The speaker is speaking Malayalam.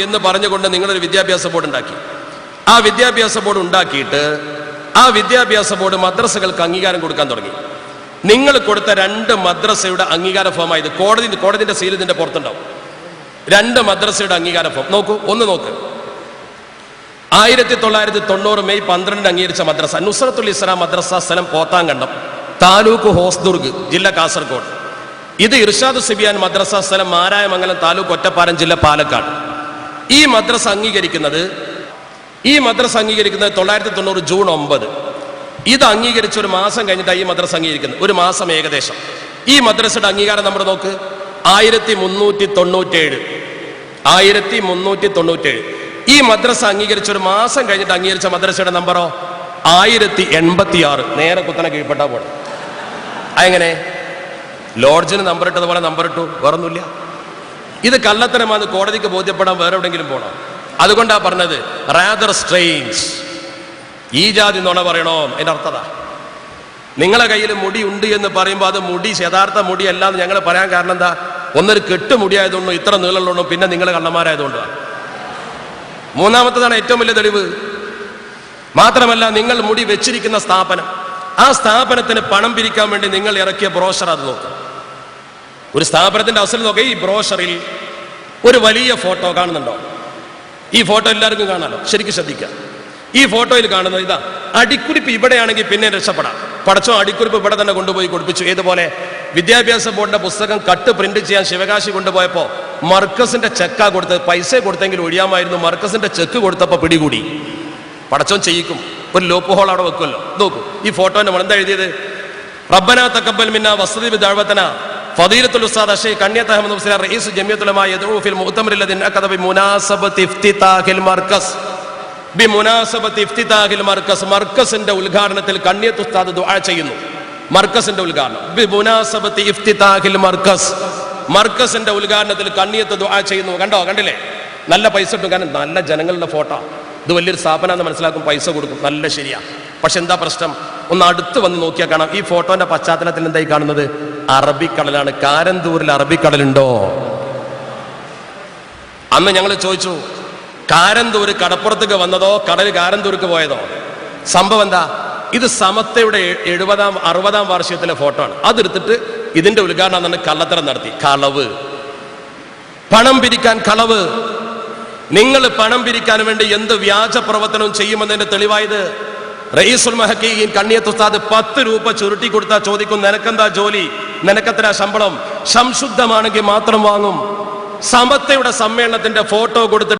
എന്ന് പറഞ്ഞുകൊണ്ട് നിങ്ങളൊരു വിദ്യാഭ്യാസ ബോർഡ് ഉണ്ടാക്കി. ആ വിദ്യാഭ്യാസ ബോർഡ് ഉണ്ടാക്കിയിട്ട് ആ വിദ്യാഭ്യാസ ബോർഡ് മദ്രസകൾക്ക് അംഗീകാരം കൊടുക്കാൻ തുടങ്ങി. നിങ്ങൾ കൊടുത്ത 2 മദ്രസയുടെ അംഗീകാര ഫോമായത് കോടതിന്റെ സീൽ ഇതിന്റെ പുറത്തുണ്ടാവും. 2 മദ്രസയുടെ അംഗീകാര ഫോം നോക്കൂ, ഒന്ന് നോക്ക്. 1990 മെയ് 12 അംഗീകരിച്ച മദ്രസ നുസ്രത്തുൽ ഇസ്ലാം മദ്രസ, സ്ഥലം പോത്താങ്കണ്ടം, താലൂക്ക് ഹോസ്ദുർഗ്, ജില്ല കാസർഗോഡ്. ഇത് ഇർഷാദ് സിബിയാൻ മദ്രസ, സ്ഥലം മാരായമംഗലം, താലൂക്ക് ഒറ്റപ്പാലം, ജില്ല പാലക്കാട്. ഈ മദ്രസ അംഗീകരിക്കുന്നത് 1990 ജൂൺ 9. ഇത് അംഗീകരിച്ച് ഒരു മാസം കഴിഞ്ഞിട്ടാണ് ഈ മദ്രസ അംഗീകരിക്കുന്നത്, ഒരു മാസം ഏകദേശം. ഈ മദ്രസയുടെ അംഗീകാരം നമ്പർ നോക്ക്, 1397. ഈ മദ്രസ അംഗീകരിച്ച ഒരു മാസം കഴിഞ്ഞിട്ട് അംഗീകരിച്ച മദ്രസയുടെ നമ്പറോ 1086. നേരെ കുത്തനെ കീഴ്പ്പെട്ടാ പോണം. അതെങ്ങനെ? ലോഡ്ജിന് നമ്പർ ഇട്ടതുപോലെ നമ്പർ ഇട്ടു, വേറൊന്നുമില്ല. ഇത് കള്ളത്തരമാണെന്ന് കോടതിക്ക് ബോധ്യപ്പെടാൻ വേറെ എവിടെയെങ്കിലും പോകണം. അതുകൊണ്ടാണ് പറഞ്ഞത് റാദർ സ്ട്രേഞ്ച്. ഈ ജാതി നുണ പറയണോ? എൻ്റെ അർത്ഥത നിങ്ങളെ കയ്യിൽ മുടി ഉണ്ട് എന്ന് പറയുമ്പോൾ അത് മുടി യഥാർത്ഥ മുടിയല്ല എന്ന് ഞങ്ങൾ പറയാൻ കാരണം എന്താ? ഒന്നൊരു കെട്ട് മുടിയായതുകൊണ്ടോ ഇത്ര നീളമുള്ളതുകൊണ്ടോ, പിന്നെ നിങ്ങൾ കള്ളന്മാരായതുകൊണ്ടാണ്. മൂന്നാമത്തതാണ് ഏറ്റവും വലിയ തെളിവ്. മാത്രമല്ല, നിങ്ങൾ മുടി വെച്ചിരിക്കുന്ന സ്ഥാപനം, ആ സ്ഥാപനത്തിന് പണം പിരിക്കാൻ വേണ്ടി നിങ്ങൾ ഇറക്കിയ ബ്രോഷർ അത് നോക്കുക. ഒരു സ്ഥാപനത്തിന്റെ അവസരം നോക്കുക. ഈ ബ്രോഷറിൽ ഒരു വലിയ ഫോട്ടോ കാണുന്നുണ്ടോ? ഈ ഫോട്ടോ എല്ലാവർക്കും കാണാലോ, ശരിക്കും ശ്രദ്ധിക്കുക. ഈ ഫോട്ടോയിൽ കാണുന്നത് ഇതാ. അടിക്കുറിപ്പ് ഇവിടെയാണെങ്കിൽ പിന്നെ രക്ഷപ്പെടാം. പടച്ചോ, അടിക്കുറിപ്പ് ഇവിടെ തന്നെ കൊണ്ടുപോയി കൊടുപ്പിച്ചു. ഏതുപോലെ? വിദ്യാഭ്യാസ ബോർഡിന്റെ പുസ്തകം കട്ട് പ്രിന്റ് ചെയ്യാൻ ശിവകാശി കൊണ്ടുപോയപ്പോ മർക്കസിന്റെ ചെക്കാ കൊടുത്ത്, പൈസ കൊടുത്തെങ്കിൽ ഒഴിയാമായിരുന്നു. മർക്കസിന്റെ ചെക്ക് കൊടുത്തപ്പോ പിടികൂടി. പടച്ചോൻ ചെയ്യിക്കും. ഒരു ലോപ്പ് ഹോൾ അവിടെ വെക്കുമല്ലോ. നോക്കൂ, ഈ ഫോട്ടോന്റെ എന്താ എഴുതിയത്? റബ്ബനാ തഖബ്ബൽ മിന്നാ വസ്സദി ബിദഅവതനാ ഫദീലത്തുൽ ഉസ്താദ് അഷൈഖ് കണ്ണിയത്ത് അഹ്മദ് മുസ്ലിയാർ റഈസ് ജമിയത്തുൽ ഉലമാ യദ്ഉ ഫിൽ മുഅ്തമർ അല്ലദി അഖദ ബിമുനാസബത്തി ഇഫ്തിതാഹിൽ മർക്കസ്. മർക്കസിന്റെ ഉദ്ഘാടനത്തിൽ കണ്ണിയത്ത് ഉസ്താദ് ദുആ ചെയ്യുന്നു. മർക്കസിന്റെ ഉദ്ഘാടനം ബിമുനാസബത്തി ഇഫ്തിതാഹിൽ മർക്കസ്. മർക്കസിന്റെ ഉദ്ഘാടനത്തിൽ കണ്ണിയത്ത് ദുആ ചെയ്യുന്നു. കണ്ടില്ലേ? നല്ല പൈസ കിട്ടും. കാരണം നല്ല ജനങ്ങളുടെ ഫോട്ടോ. ഇത് വലിയൊരു സ്ഥാപനമാണെന്ന് മനസ്സിലാക്കും, പൈസ കൊടുക്കും, നല്ല ശരിയാ. പക്ഷെ എന്താ പ്രശ്നം? ഒന്ന് അടുത്ത് വന്ന് നോക്കിയാൽ കാണാം. ഈ ഫോട്ടോന്റെ പശ്ചാത്തലത്തിൽ എന്തായി കാണുന്നത്? അറബിക്കടലാണ്. കാരന്തൂരിൽ അറബിക്കടലുണ്ടോ? അന്ന് ഞങ്ങൾ ചോദിച്ചു, കാരന്തൂര് കടപ്പുറത്തേക്ക് വന്നതോ കടൽ കാരന്തൂർക്ക് പോയതോ? സംഭവം എന്താ? ഇത് സമത്തയുടെ 60-ാം വാർഷികത്തിലെ ഫോട്ടോ ആണ്. അതെടുത്തിട്ട് ഇതിന്റെ ഉദ്ഘാടനം തന്നെ കള്ളത്തരം നടത്തി. കളവ്, പണം പിരിക്കാൻ കളവ്. നിങ്ങൾ പണം പിരിക്കാൻ വേണ്ടി എന്ത് വ്യാജ പ്രവർത്തനവും ചെയ്യുമെന്നതിന്റെ തെളിവായത് റഈസുൽ മുഹഖഖീൻ കണ്ണിയത്ത് ഉസ്താദ് 10 രൂപ ചുരുട്ടി കൊടുത്താൽ ചോദിക്കും, നിനക്കെന്താ ജോലി, നിനക്കെത്ര ശമ്പളം? സംശുദ്ധമാണെങ്കിൽ മാത്രം വാങ്ങും. സമത്തയുടെ സമ്മേളനത്തിന്റെ ഫോട്ടോ കൊടുത്തിട്ട്